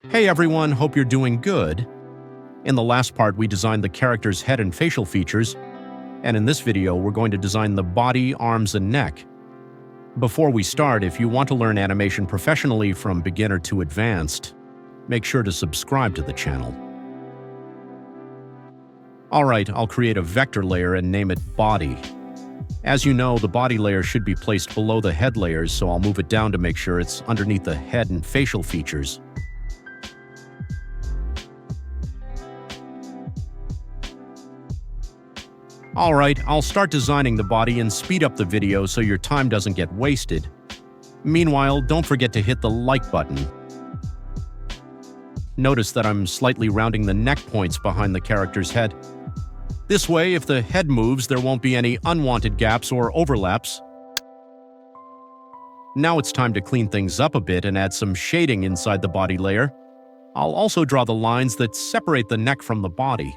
Hey everyone, hope you're doing good. In the last part, we designed the character's head and facial features, and in this video, we're going to design the body, arms, and neck. Before we start, if you want to learn animation professionally from beginner to advanced, make sure to subscribe to the channel. Alright, I'll create a vector layer and name it Body. As you know, the body layer should be placed below the head layers, so I'll move it down to make sure it's underneath the head and facial features. Alright, I'll start designing the body and speed up the video so your time doesn't get wasted. Meanwhile, don't forget to hit the like button. Notice that I'm slightly rounding the neck points behind the character's head. This way, if the head moves, there won't be any unwanted gaps or overlaps. Now it's time to clean things up a bit and add some shading inside the body layer. I'll also draw the lines that separate the neck from the body.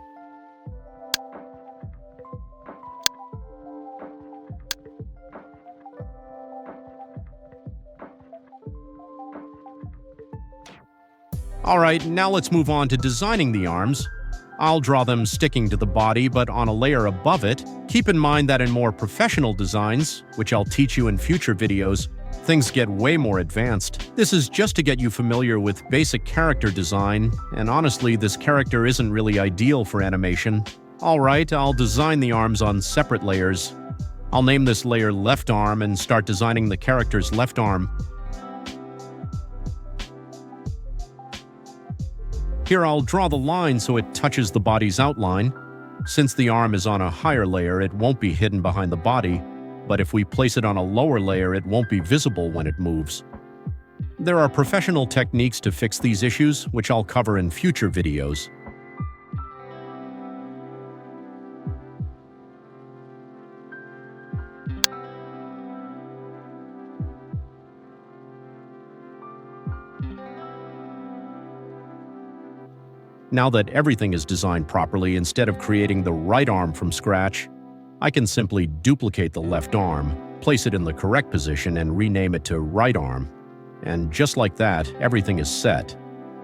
Alright, now let's move on to designing the arms. I'll draw them sticking to the body, but on a layer above it. Keep in mind that in more professional designs, which I'll teach you in future videos, things get way more advanced. This is just to get you familiar with basic character design, and honestly, this character isn't really ideal for animation. Alright, I'll design the arms on separate layers. I'll name this layer Left Arm and start designing the character's left arm. Here I'll draw the line so it touches the body's outline. Since the arm is on a higher layer, it won't be hidden behind the body, but if we place it on a lower layer, it won't be visible when it moves. There are professional techniques to fix these issues, which I'll cover in future videos. Now that everything is designed properly, instead of creating the right arm from scratch, I can simply duplicate the left arm, place it in the correct position, and rename it to right arm. And just like that, everything is set.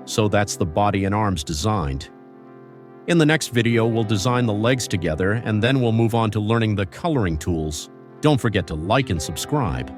So that's the body and arms designed. In the next video, we'll design the legs together, and then we'll move on to learning the coloring tools. Don't forget to like and subscribe.